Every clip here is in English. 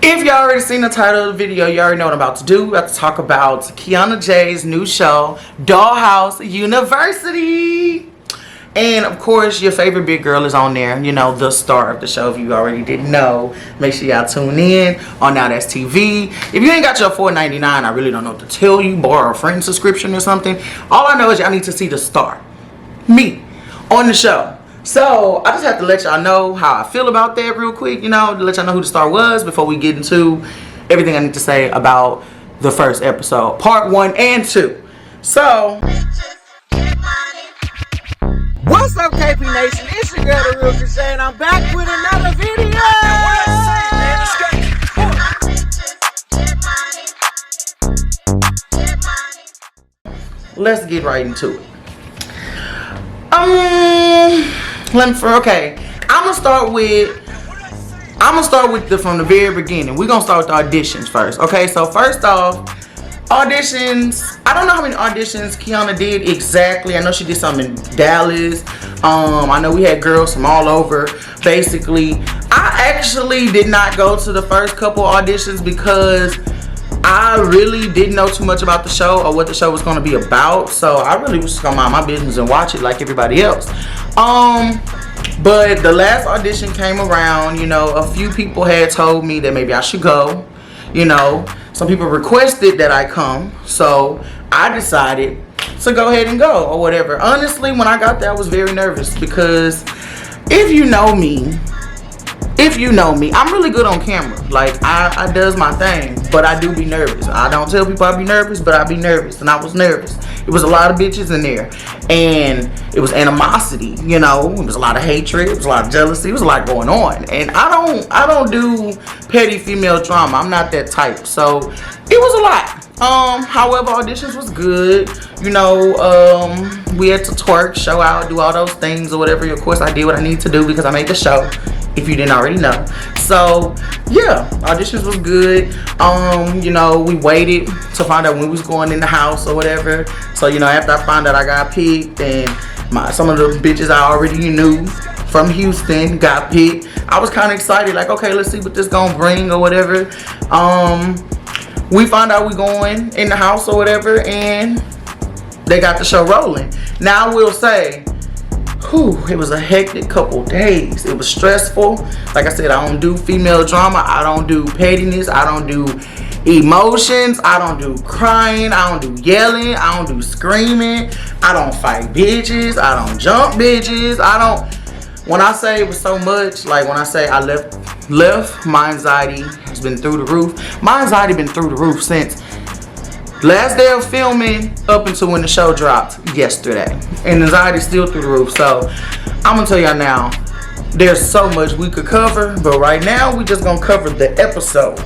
If y'all already seen the title of the video, you already know what I'm about to do. We're about to talk about KIANNA J's new show, Dollhouse University. And of course, your favorite big girl is on there. You know, the star of the show. If you already didn't know, make sure y'all tune in on Now That's TV. If you ain't got your $4.99, I really don't know what to tell you. Borrow a friend subscription or something. All I know is y'all need to see the star, me, on the show. So I just have to let y'all know how I feel about that real quick, you know, to let y'all know who the star was before we get into everything I need to say about the first episode, part 1 and 2. So, what's up, KPNation? It's your girl, TheRealKreShai, and I'm back with another video. Let's get right into it. Okay, I'm gonna start with from the very beginning. We're gonna start with the auditions first. Okay, so first off, auditions. I don't know how many auditions KIANNA did exactly. I know she did some in Dallas. I know we had girls from all over. Basically, I actually did not go to the first couple auditions because I really didn't know too much about the show or what the show was going to be about, so I really was just going to mind my business and watch it like everybody else. But the last audition came around, you know, a few people had told me that maybe I should go, you know, some people requested that I come, so I decided to go ahead and go or whatever. Honestly, when I got there, I was very nervous because if you know me, I'm really good on camera. Like, I does my thing, but I do be nervous. I don't tell people I be nervous, but I be nervous, and I was nervous. It was a lot of bitches in there, and it was animosity, you know. It was a lot of hatred, it was a lot of jealousy, it was a lot going on. And I don't do petty female drama. I'm not that type, so it was a lot. However, auditions was good. You know, we had to twerk, show out, do all those things or whatever. Of course, I did what I need to do because I made the show, if you didn't already know. So yeah, auditions was good. You know, we waited to find out when we was going in the house or whatever. So, you know, after I found out I got picked, and some of the bitches I already knew from Houston got picked, I was kind of excited, like, okay, let's see what this gonna bring or whatever. We found out we going in the house or whatever, and they got the show rolling. Now I will say, it was a hectic couple days. It was stressful. Like I said, I don't do female drama. I don't do pettiness. I don't do emotions. I don't do crying. I don't do yelling. I don't do screaming. I don't fight bitches. I don't jump bitches. When I say it was so much, like when I say I left, my anxiety has been through the roof. My anxiety been through the roof since last day of filming up until when the show dropped yesterday. And anxiety still through the roof. So I'm gonna tell y'all now, there's so much we could cover, but right now we just gonna cover the episodes.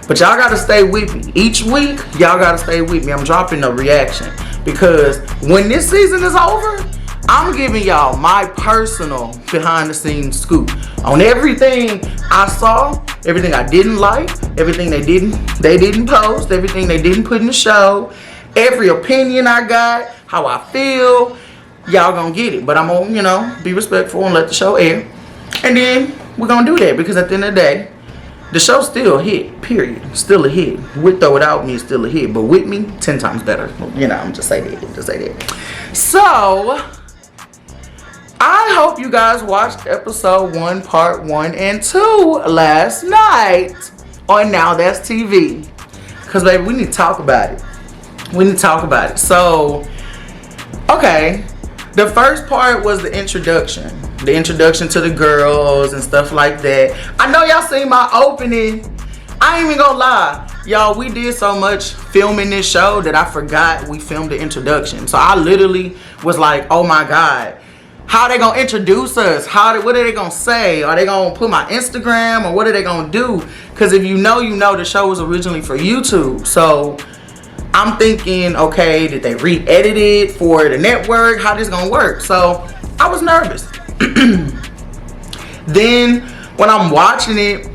But y'all gotta stay with me. Each week, y'all gotta stay with me. I'm dropping a reaction because when this season is over, I'm giving y'all my personal behind the scenes scoop on everything I saw, everything I didn't like, everything they didn't post, everything they didn't put in the show, every opinion I got, how I feel. Y'all gonna get it, but I'm gonna, you know, be respectful and let the show air. And then we're gonna do that because at the end of the day, the show's still a hit, period. Still a hit. With or without me, it's still a hit. But with me, 10 times better. You know, I'm just saying that. So I hope you guys watched episode 1, part 1 and 2 last night on Now That's TV. Because, baby, we need to talk about it. So, okay. The first part was the introduction. The introduction to the girls and stuff like that. I know y'all seen my opening. I ain't even gonna lie. Y'all, we did so much filming this show that I forgot we filmed the introduction. So I literally was like, oh my God. How are they gonna introduce us? What are they gonna say? Are they gonna put my Instagram, or what are they gonna do? Because if you know, the show was originally for YouTube. So I'm thinking, okay, did they re-edit it for the network? How this gonna work? So I was nervous. Then when I'm watching it,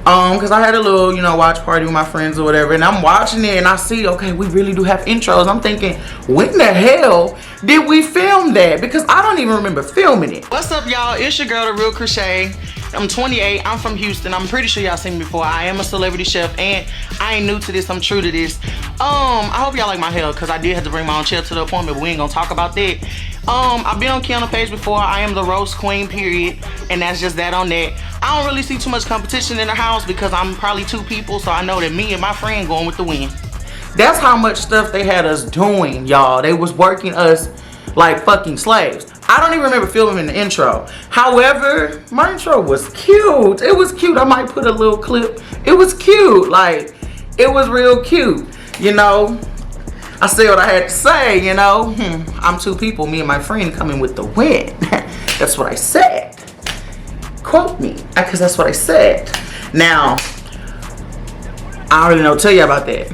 Because I had a little, you know, watch party with my friends or whatever, and I'm watching it and I see, okay, we really do have intros. I'm thinking, when the hell did we film that? Because I don't even remember filming it. What's up, y'all? It's your girl, TheRealKreShai. I'm 28. I'm from Houston. I'm pretty sure y'all seen me before. I am a celebrity chef, and I ain't new to this. I'm true to this. I hope y'all like my hair, because I did have to bring my own chair to the appointment, but we ain't gonna talk about that. I've been on KIANNA page before. I am the roast queen, period, and that's just that on that. I don't really see too much competition in the house because I'm probably 2 people, so I know that me and my friend going with the win. That's how much stuff they had us doing, y'all. They was working us like fucking slaves. I don't even remember filming the intro. However, my intro was cute. It was cute. I might put a little clip. It was cute. Like, it was real cute. You know, I said what I had to say, you know. I'm 2 people, me and my friend coming with the win. That's what I said. Quote me, because that's what I said. Now, I don't really know what to tell you about that.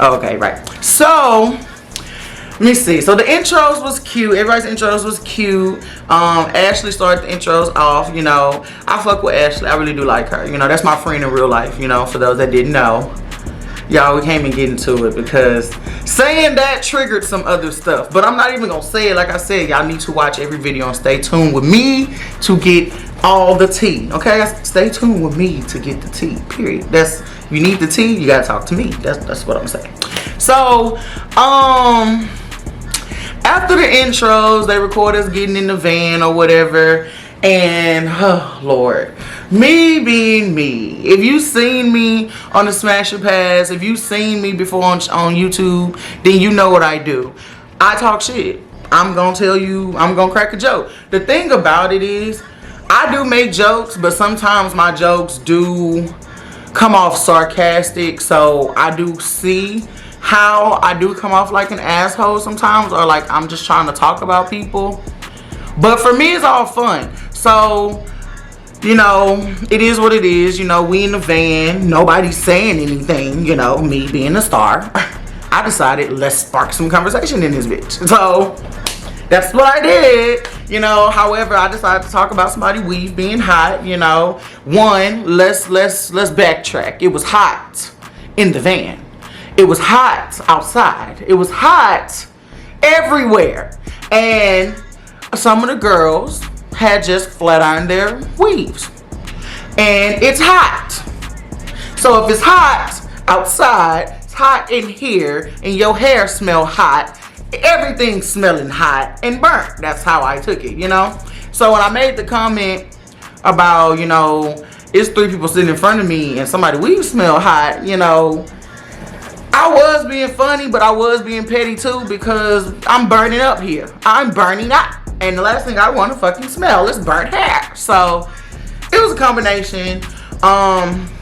Okay, right. So, let me see. So the intros was cute. Everybody's intros was cute. Ashley started the intros off, you know. I fuck with Ashley. I really do like her. You know, that's my friend in real life, you know, for those that didn't know. Y'all, we can't even get into it because saying that triggered some other stuff. But I'm not even gonna say it. Like I said, y'all need to watch every video and stay tuned with me to get all the tea. Okay? Stay tuned with me to get the tea. Period. That's, you need the tea, you gotta talk to me. That's what I'm saying. So, after the intros, they record us getting in the van or whatever. And, oh Lord, me being me. If you seen me on the Smash and Pass, if you seen me before on YouTube, then you know what I do. I talk shit. I'm gonna tell you, I'm gonna crack a joke. The thing about it is, I do make jokes, but sometimes my jokes do come off sarcastic. So I do see how I do come off like an asshole sometimes, or like I'm just trying to talk about people. But for me, it's all fun. So, you know, it is what it is. You know, we in the van, nobody's saying anything, you know, me being a star. I decided, let's spark some conversation in this bitch. So, that's what I did. You know, however, I decided to talk about somebody's weave being hot, you know. One, let's backtrack. It was hot in the van. It was hot outside. It was hot everywhere. And some of the girls had just flat ironed their weaves. And it's hot. So if it's hot outside, it's hot in here, and your hair smell hot, everything's smelling hot and burnt. That's how I took it, you know? So when I made the comment about, you know, it's 3 people sitting in front of me and somebody weave smell hot, you know, I was being funny, but I was being petty too, because I'm burning up here. I'm burning up. And the last thing I want to fucking smell is burnt hair. So, it was a combination.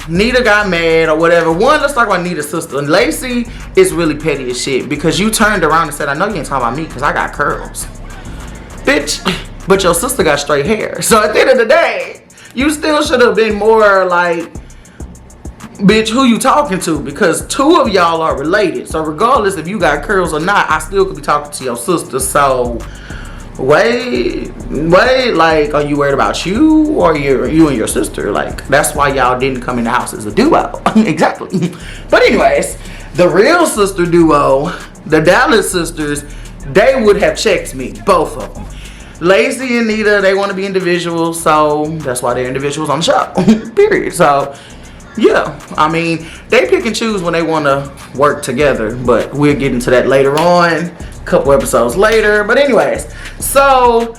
Nita got mad or whatever. One, let's talk about Nita's sister. Lacey is really petty as shit, because you turned around and said, I know you ain't talking about me because I got curls. Bitch, but your sister got straight hair. So, at the end of the day, you still should have been more like, bitch, who you talking to? Because 2 of y'all are related. So regardless if you got curls or not, I still could be talking to your sister. So wait, like, are you worried about you or you and your sister? Like, that's why y'all didn't come in the house as a duo. Exactly. But anyways, the real sister duo, the Dallas sisters, they would have checked me, both of them. Lacey and Nita, they want to be individuals, so that's why they're individuals on the show. Period. So yeah, I mean, they pick and choose when they want to work together, but we'll get into that later on, a couple episodes later. But anyways, so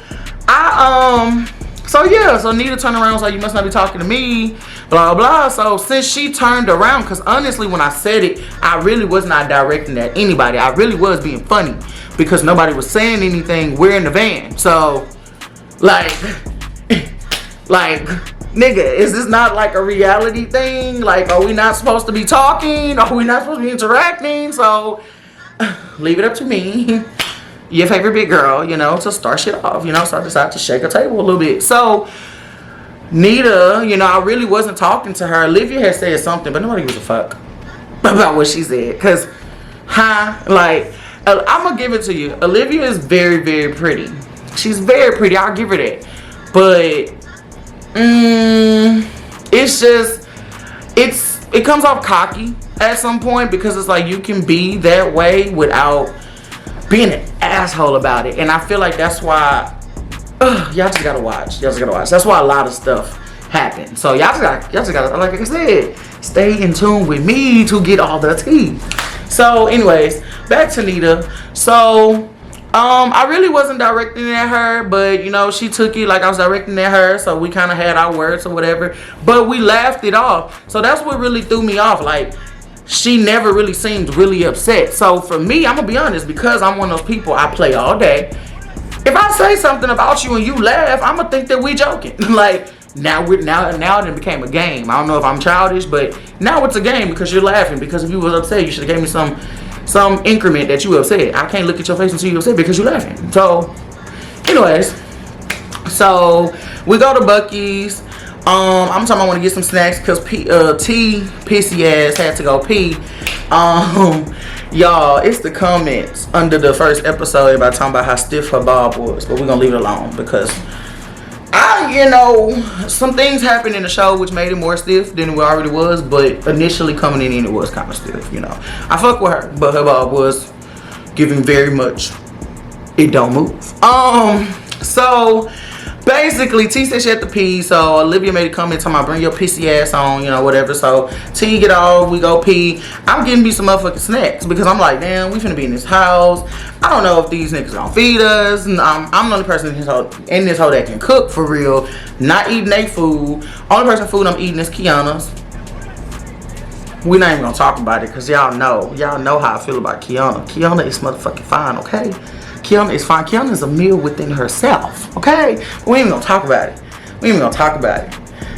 so Nita turned around and was like, you must not be talking to me, blah blah. So since she turned around, because honestly when I said it, I really was not directing at anybody. I really was being funny because nobody was saying anything. We're in the van, so like nigga, is this not like a reality thing? Like, are we not supposed to be talking? Are we not supposed to be interacting? So, leave it up to me, your favorite big girl, you know, to start shit off, you know. So I decided to shake a table a little bit. So, Nita, you know, I really wasn't talking to her. Olivia had said something, but nobody gives a fuck about what she said. Because, like, I'm going to give it to you. Olivia is very, very pretty. She's very pretty. I'll give her that. But It's just, it comes off cocky at some point, because it's like you can be that way without being an asshole about it. And I feel like that's why y'all just gotta watch. That's why a lot of stuff happens. So y'all just gotta, like I said, stay in tune with me to get all the tea. So anyways, back to Nita. So I really wasn't directing at her, but you know, she took it like I was directing at her, so we kind of had our words or whatever, but we laughed it off. So that's what really threw me off. Like, she never really seemed really upset. So for me, I'm gonna be honest, because I'm one of those people, I play all day. If I say something about you and you laugh, I'm gonna think that we joking. Like, now it became a game. I don't know if I'm childish, but now it's a game because you're laughing. Because if you was upset, you should have gave me some increment that you upset. I can't look at your face until you upset because you're laughing. So anyways, so we go to Buc-ee's. I'm talking, I want to get some snacks because T pissy ass had to go pee. Y'all, it's the comments under the first episode, everybody talking about how stiff her bob was, but we're gonna leave it alone because you know, some things happened in the show which made it more stiff than it already was, but initially coming in it was kind of stiff, you know. I fuck with her, but her bob was giving very much, it don't move. So basically, T said she had to pee, so Olivia made a comment talking about bring your pissy ass on, you know, whatever. So T get off, we go pee. I'm getting me some motherfucking snacks because I'm like, damn, we finna be in this house. I don't know if these niggas gonna feed us. And I'm the only person in this hoe that can cook for real, not eating their food. Only person food I'm eating is KIANNA's. We're not even gonna talk about it because y'all know how I feel about KIANNA. KIANNA is motherfucking fine, okay? KIANNA is fine. KIANNA is a meal within herself, okay? We ain't even gonna talk about it.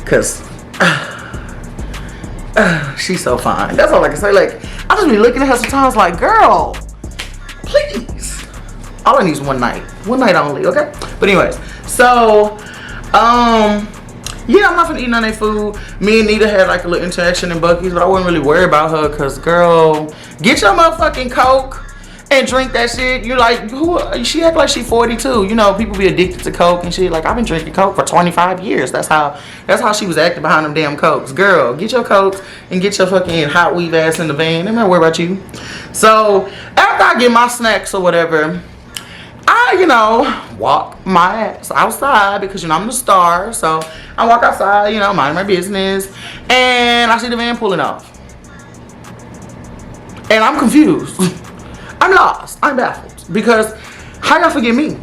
Because she's so fine. That's all I can say. Like, I just be looking at her sometimes like, girl, please. All I need is one night. One night only, okay? But anyways, so, yeah, I'm not gonna eat none of their food. Me and Nita had like a little interaction in Buc-ee's, but I wasn't really worried about her because, girl, get your motherfucking Coke and drink that shit. You like, who? She act like she 42. You know, people be addicted to Coke and shit. Like, I've been drinking Coke for 25 years. That's how she was acting behind them damn Cokes. Girl, get your Cokes and get your fucking hot weave ass in the van. I'm not worried about you. So after I get my snacks or whatever, I, you know, walk my ass outside because, you know, I'm the star. So I walk outside, you know, mind my business, and I see the van pulling off. And I'm confused. I'm lost. I'm baffled. Because how y'all forget me?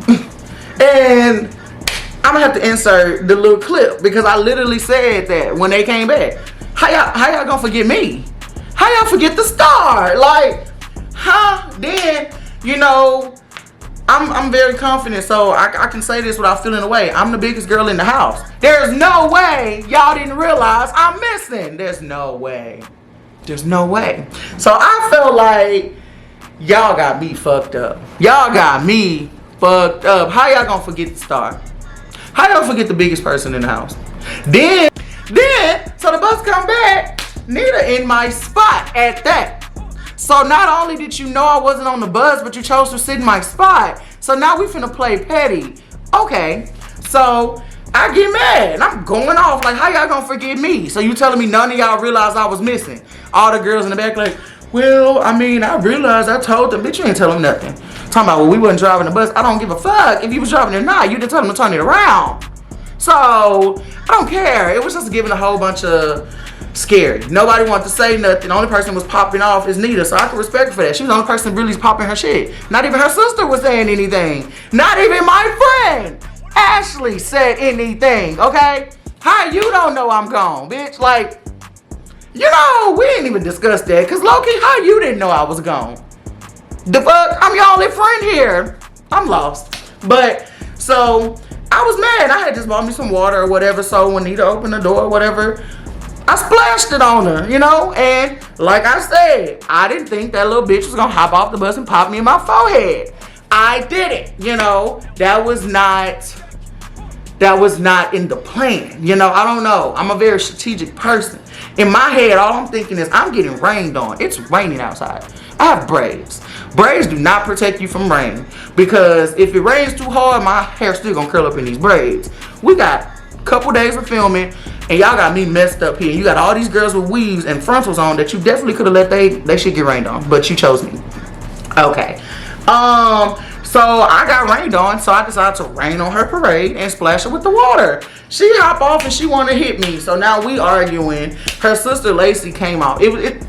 And I'm gonna have to insert the little clip because I literally said that when they came back. How y'all gonna forget me? How y'all forget the star? Like, huh? Then, you know, I'm very confident, so I can say this without feeling away. I'm the biggest girl in the house. There's no way y'all didn't realize I'm missing. There's no way. There's no way. So I felt like y'all got me fucked up. Y'all got me fucked up. How y'all gonna forget the star? How y'all forget the biggest person in the house? Then, so the bus come back, Nita in my spot at that. So not only did you know I wasn't on the bus, but you chose to sit in my spot. So now we finna play petty. Okay, so I get mad and I'm going off like, how y'all gonna forget me? So you telling me none of y'all realized I was missing? All the girls in the back like, well, I mean, I realized, I told them. Bitch, you ain't tell them nothing. Talking about, well, we wasn't driving the bus. I don't give a fuck if you was driving or not. You didn't tell them to turn it around. So I don't care. It was just giving a whole bunch of scary. Nobody wanted to say nothing. The only person was popping off is Nita, so I can respect her for that. She was the only person really popping her shit. Not even her sister was saying anything. Not even my friend Ashley said anything, okay? How you don't know I'm gone, bitch? Like, you know, we ain't even discussed that. Because, low-key, how you didn't know I was gone? The fuck? I'm your only friend here. I'm lost. But, so, I was mad. I had just bought me some water or whatever. So, when Nita opened the door or whatever, I splashed it on her, you know? And, like I said, I didn't think that little bitch was going to hop off the bus and pop me in my forehead. I did it, you know? That was not in the plan. You know, I don't know. I'm a very strategic person. In my head, all I'm thinking is I'm getting rained on. It's raining outside. I have braids. Braids do not protect you from rain. Because if it rains too hard, my hair's still gonna curl up in these braids. We got couple days of filming, and y'all got me messed up here. You got all these girls with weaves and frontals on that you definitely could have let they shit get rained on, but you chose me. Okay. So I got rained on, so I decided to rain on her parade and splash her with the water. She hop off and she want to hit me, so now we arguing. Her sister Lacey came off.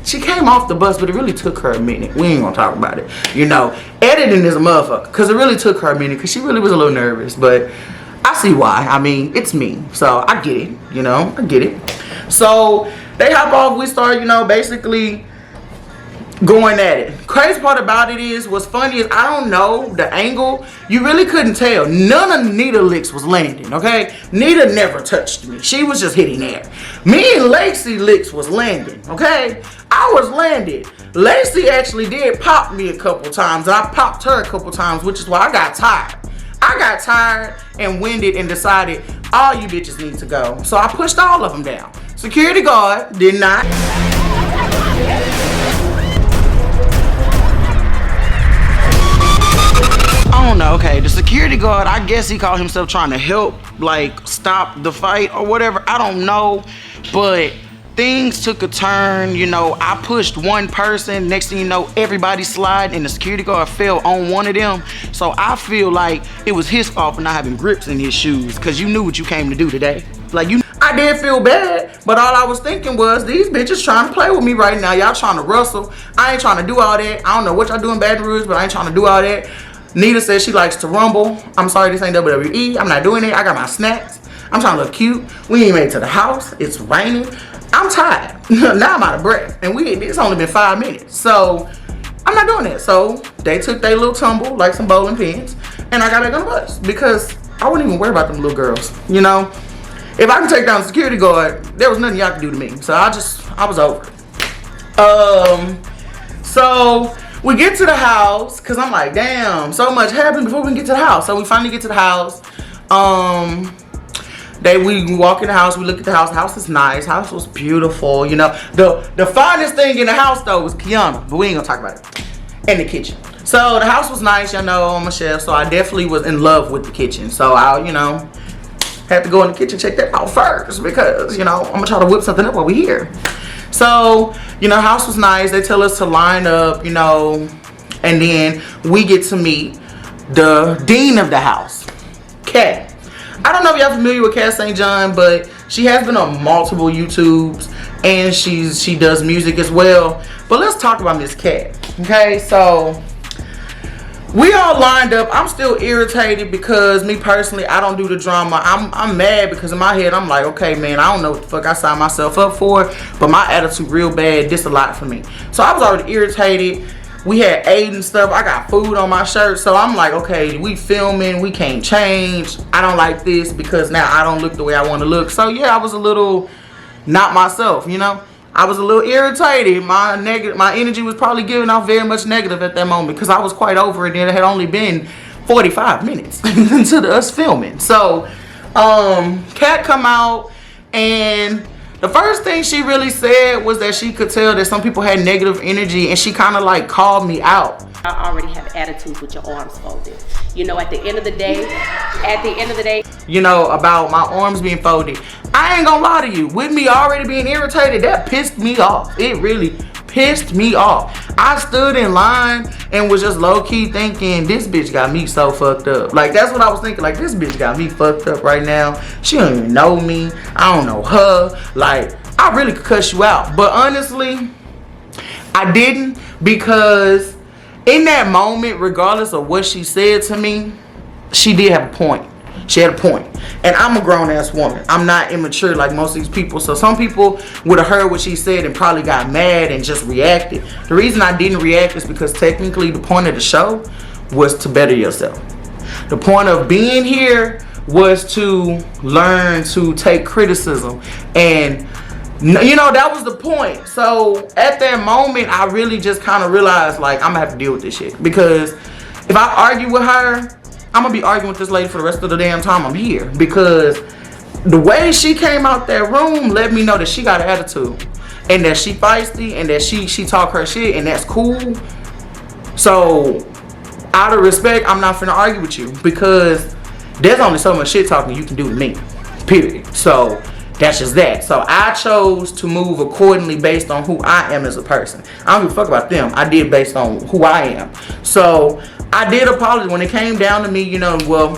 She came off the bus, but it really took her a minute. We ain't gonna talk about it. You know, editing is a motherfucker, because it really took her a minute, because she really was a little nervous, but I see why. I mean, it's me, so I get it, you know, I get it. So they hop off, we start, you know, basically going at it. Crazy part about it is, what's funny is, I don't know the angle. You really couldn't tell. None of Nita licks was landing, okay? Nita never touched me. She was just hitting air. Me and Lacey licks was landing, okay? I was landed. Lacey actually did pop me a couple times, and I popped her a couple times, which is why I got tired. I got tired and winded and decided all you bitches need to go. So I pushed all of them down. Security guard did not. I don't know, okay, the security guard, I guess he called himself trying to help, like, stop the fight or whatever. I don't know, but things took a turn. You know, I pushed one person, next thing you know, everybody sliding, and the security guard fell on one of them. So I feel like it was his fault for not having grips in his shoes, because you knew what you came to do today. Like, I did feel bad, but all I was thinking was, these bitches trying to play with me right now. Y'all trying to rustle. I ain't trying to do all that. I don't know what y'all do in Baton Rouge, but I ain't trying to do all that. Nita says she likes to rumble. I'm sorry, this ain't WWE. I'm not doing it. I got my snacks. I'm trying to look cute. We ain't made it to the house. It's raining. I'm tired. Now I'm out of breath. And it's only been 5 minutes. So I'm not doing that. So they took their little tumble like some bowling pins. And I got back on the bus. Because I wouldn't even worry about them little girls. You know? If I can take down the security guard, there was nothing y'all could do to me. So I was over it. So we get to the house, because I'm like, damn, so much happened before we can get to the house. So we finally get to the house. We walk in the house, we look at the house. The house is nice. The house was beautiful. You know, the finest thing in the house though was KIANNA, but we ain't gonna talk about it. And the kitchen. So the house was nice, y'all know, I'm a chef, so I definitely was in love with the kitchen. So I, you know, had to go in the kitchen, check that out first, because, you know, I'm gonna try to whip something up while we here. So, you know, house was nice. They tell us to line up, you know, and then we get to meet the dean of the house, Kat. I don't know if y'all familiar with Kat St. John, but she has been on multiple YouTubes, and she does music as well. But let's talk about Miss Kat. Okay, so we all lined up. I'm still irritated because me personally, I don't do the drama. I'm mad because in my head, I'm like, okay, man, I don't know what the fuck I signed myself up for, but my attitude real bad. This a lot for me. So I was already irritated. We had ate and stuff. I got food on my shirt. So I'm like, okay, we filming. We can't change. I don't like this because now I don't look the way I want to look. So yeah, I was a little not myself, you know. I was a little irritated. My energy was probably giving off very much negative at that moment because I was quite over it, and it had only been 45 minutes into us filming. So Kat come out, and the first thing she really said was that she could tell that some people had negative energy, and she kind of like called me out. I already have attitudes with your arms folded. You know, at the end of the day, you know, about my arms being folded. I ain't gonna lie to you. With me already being irritated, that pissed me off. It really pissed me off. I stood in line and was just low-key thinking, this bitch got me so fucked up. Like, that's what I was thinking. Like, this bitch got me fucked up right now. She don't even know me. I don't know her. Like, I really could cuss you out. But honestly, I didn't, because in that moment, regardless of what she said to me, she did have a point. She had a point. And I'm a grown-ass woman. I'm not immature like most of these people. So some people would have heard what she said and probably got mad and just reacted. The reason I didn't react is because technically the point of the show was to better yourself. The point of being here was to learn to take criticism. And, you know, that was the point. So at that moment, I really just kind of realized, like, I'm going to have to deal with this shit. Because if I argue with her, I'm gonna be arguing with this lady for the rest of the damn time I'm here, because the way she came out that room let me know that she got an attitude and that she feisty and that she talk her shit, and that's cool. So out of respect, I'm not finna argue with you, because there's only so much shit talking you can do to me. period. So that's just that. So I chose to move accordingly based on who I am as a person. I don't give a fuck about them. I did based on who I am. So I did apologize when it came down to me, you know. Well,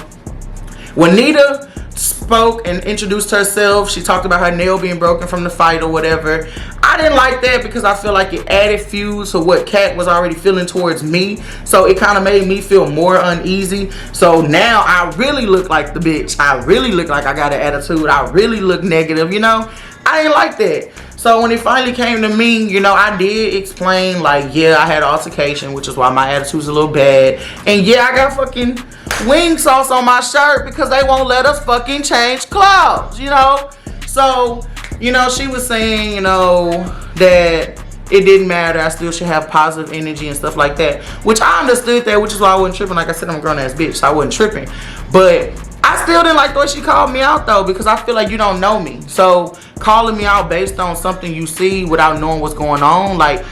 when Nita spoke and introduced herself, she talked about her nail being broken from the fight or whatever. I didn't like that because I feel like it added fuel to what Kat was already feeling towards me. So it kind of made me feel more uneasy. So now I really look like the bitch. I really look like I got an attitude. I really look negative, you know. I didn't like that. So when it finally came to me, you know, I did explain, like, yeah, I had an altercation, which is why my attitude's a little bad. And yeah, I got fucking wing sauce on my shirt because they won't let us fucking change clothes, you know. So, you know, she was saying, you know, that it didn't matter. I still should have positive energy and stuff like that, which I understood that, which is why I wasn't tripping. Like I said, I'm a grown ass bitch, so I wasn't tripping. But I still didn't like the way she called me out though, because I feel like you don't know me. So calling me out based on something you see without knowing what's going on, like,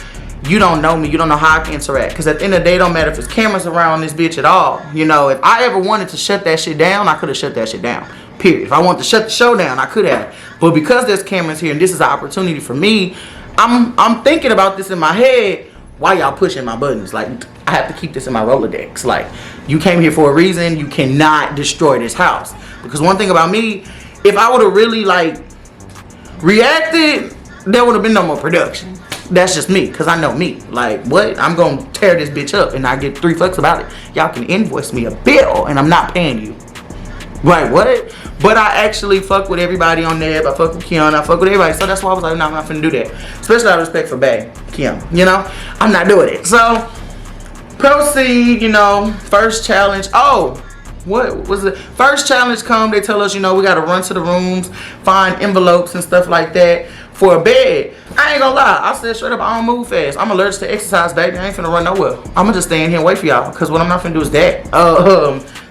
you don't know me, you don't know how I can interact. Because at the end of the day, it don't matter if it's cameras around this bitch at all. You know, if I ever wanted to shut that shit down, I could have shut that shit down, period. If I wanted to shut the show down, I could have. But because there's cameras here and this is an opportunity for me, I'm thinking about this in my head. Why y'all pushing my buttons? Like, I have to keep this in my Rolodex. Like, you came here for a reason. You cannot destroy this house. Because one thing about me, if I would have really, like, reacted, there would have been no more production. That's just me, because I know me. Like, what? I'm going to tear this bitch up and I get 3 fucks about it. Y'all can invoice me a bill and I'm not paying you. Right, what? But I actually fuck with everybody on there. I fuck with KIANNA. I fuck with everybody. So that's why I was like, no, I'm not finna do that. Especially out of respect for Bae, KIANNA. You know? I'm not doing it. So, proceed, you know. First challenge. Oh, what was it? First challenge come. They tell us, you know, we got to run to the rooms, find envelopes and stuff like that for a bed. I ain't gonna lie. I said straight up, I don't move fast. I'm allergic to exercise, baby. I ain't finna run nowhere. I'm gonna just stay in here and wait for y'all. Because what I'm not finna do is that.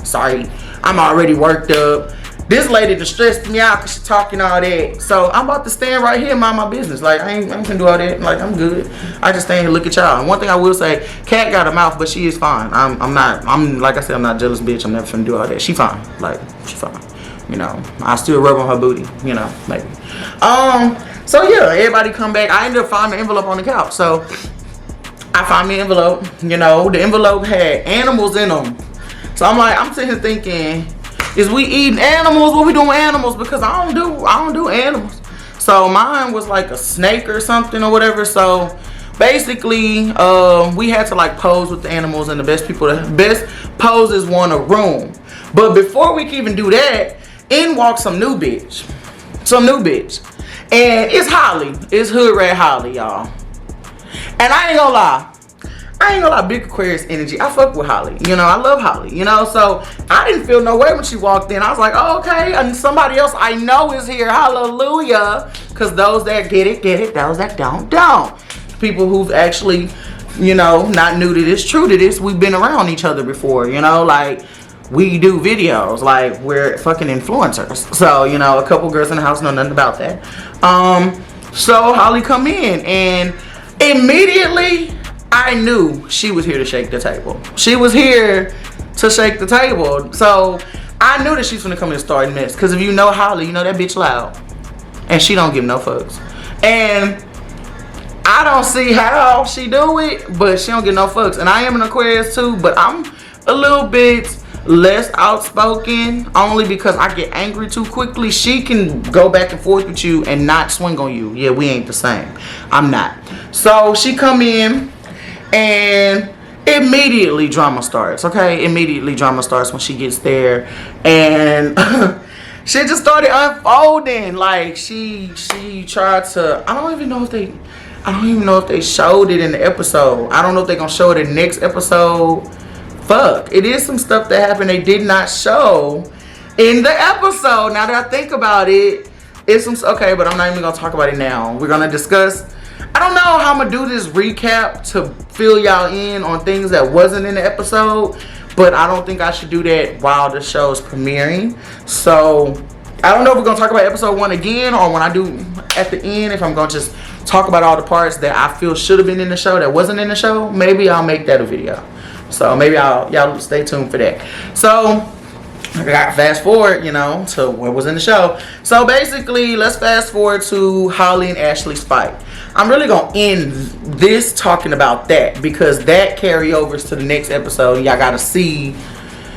Sorry. I'm already worked up. This lady just stressed me out because she talking all that. So I'm about to stand right here and mind my business. Like, I ain't gonna do all that. Like, I'm good. I just stand here and look at y'all. And one thing I will say, Kat got a mouth, but she is fine. I'm like I said, I'm not jealous bitch. I'm never finna do all that. She fine. Like, she fine. You know, I still rub on her booty, you know, maybe. So yeah, everybody come back. I ended up finding an envelope on the couch. So I found me an envelope, you know, the envelope had animals in them. So I'm sitting here thinking, is we eating animals? What we doing with animals? Because I don't do animals. So mine was like a snake or something or whatever. So basically, we had to like pose with the animals, and the best poses won a room. But before we can even do that, in walks some new bitch. And it's Holly. It's Hood Rat Holly, y'all. And I ain't gonna lie, big Aquarius energy. I fuck with Holly. You know, I love Holly. You know, so I didn't feel no way when she walked in. I was like, oh, okay. And somebody else I know is here. Hallelujah. Because those that get it. Those that don't. People who've actually, you know, not new to this, true to this. We've been around each other before. You know, like, we do videos. Like, we're fucking influencers. So, you know, a couple girls in the house know nothing about that. So Holly come in, and immediately I knew she was here to shake the table. She was here to shake the table. So I knew that she's gonna come in and start mess. Because if you know Holly, you know that bitch loud. And she don't give no fucks. And I don't see how she do it, but she don't give no fucks. And I am an Aquarius too, but I'm a little bit less outspoken, only because I get angry too quickly. She can go back and forth with you and not swing on you. Yeah, we ain't the same. I'm not. So she come in, and immediately drama starts, okay? Immediately drama starts when she gets there, and she just started unfolding. Like, she tried to, I don't even know if they showed it in the episode. I don't know if they're gonna show it in the next episode. Fuck, it is some stuff that happened they did not show in the episode. Now that I think about it, it's some, okay, but I'm not even gonna talk about it now. We're gonna discuss, I don't know how I'm gonna do this recap to fill y'all in on things that wasn't in the episode, but I don't think I should do that while the show's premiering. So I don't know if we're gonna talk about episode 1 again, or when I do at the end, if I'm gonna just talk about all the parts that I feel should have been in the show that wasn't in the show. Maybe I'll make that a video. So maybe y'all stay tuned for that. So I got fast forward, you know, to what was in the show. So basically, let's fast forward to Holly and Ashley's fight. I'm really gonna end this talking about that because that carryovers to the next episode. Y'all gotta see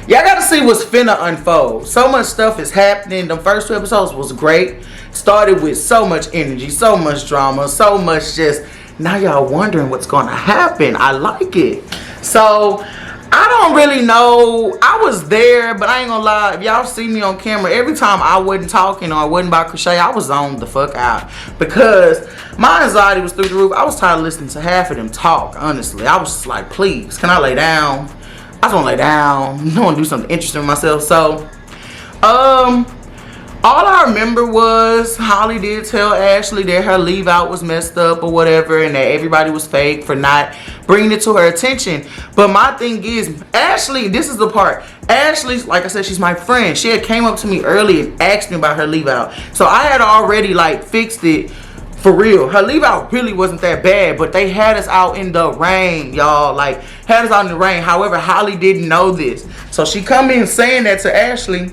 what's finna unfold. So much stuff is happening. The first 2 episodes was great. Started with so much energy, so much drama, so much just, now y'all wondering what's gonna happen. I like it. So I don't really know. I was there, but I ain't gonna lie. If y'all see me on camera, every time I wasn't talking or I wasn't by KreShai, I was zoned the fuck out because my anxiety was through the roof. I was tired of listening to half of them talk, honestly. I was just like, please, can I lay down? I just want to lay down. I want to do something interesting with myself. So, all I remember was Holly did tell Ashley that her leave out was messed up or whatever, and that everybody was fake for not bringing it to her attention. But my thing is, Ashley, this is the part. Ashley, like I said, she's my friend. She had came up to me early and asked me about her leave out. So I had already like fixed it for real. Her leave out really wasn't that bad, but they had us out in the rain, y'all. Like, had us out in the rain. However, Holly didn't know this. So she come in saying that to Ashley.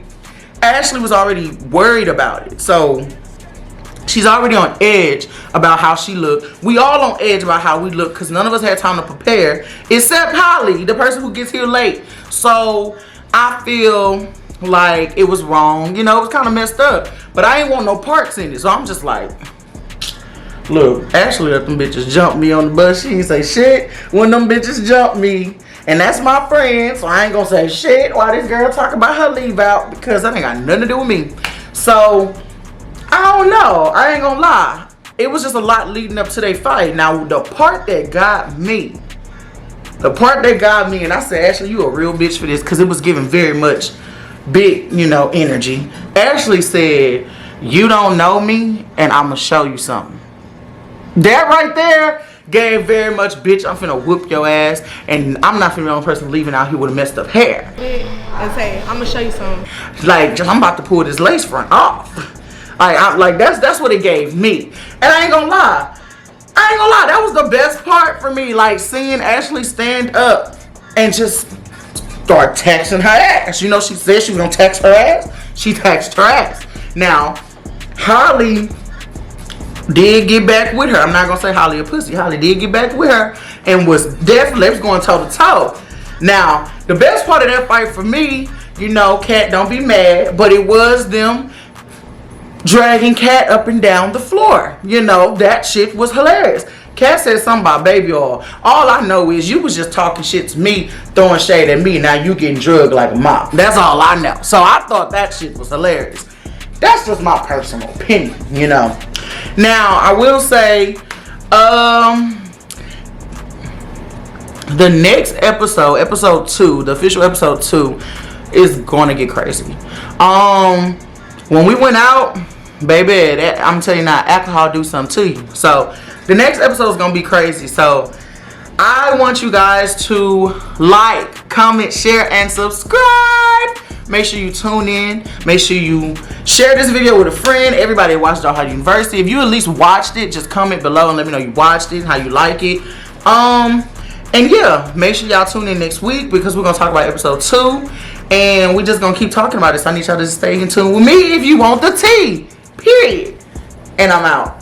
Ashley was already worried about it. So she's already on edge about how she looked. We all on edge about how we look because none of us had time to prepare except Holly, the person who gets here late. So I feel like it was wrong. You know, it was kind of messed up. But I ain't want no parts in it. So I'm just like, look, Ashley let them bitches jump me on the bus. She ain't say shit when them bitches jump me. And that's my friend, so I ain't gonna say shit while this girl talk about her leave out because that ain't got nothing to do with me. So, I don't know. I ain't gonna lie. It was just a lot leading up to their fight. Now, the part that got me, and I said, Ashley, you a real bitch for this because it was giving very much big, you know, energy. Ashley said, you don't know me and I'm gonna show you something. That right there gave very much, bitch, I'm finna whoop your ass, and I'm not finna be the only person leaving out here with a messed up hair. And say, I'm gonna show you something. Like, I'm about to pull this lace front off. Like, that's what it gave me. And I ain't gonna lie, that was the best part for me, like seeing Ashley stand up and just start texting her ass. You know, she said she was gonna text her ass. She texted her ass. Now, Holly did get back with her. I'm not gonna say Holly a pussy. Holly did get back with her and was definitely going toe to toe. Now, the best part of that fight for me, you know, Kat, don't be mad, but it was them dragging Kat up and down the floor. You know, that shit was hilarious. Kat said something about baby oil. All I know is you was just talking shit to me, throwing shade at me. Now you getting drugged like a mop. That's all I know. So I thought that shit was hilarious. That's just my personal opinion, you know. Now, I will say, the next episode, episode 2, the official episode 2, is going to get crazy. When we went out, baby, I'm telling you now, alcohol do something to you. So, the next episode is going to be crazy. So, I want you guys to like, comment, share, and subscribe. Make sure you tune in. Make sure you share this video with a friend. Everybody that watched Dollhouse University. If you at least watched it, just comment below and let me know you watched it, how you like it. And yeah, make sure y'all tune in next week because we're going to talk about episode 2. And we're just going to keep talking about this. I need y'all to stay in tune with me if you want the tea. Period. And I'm out.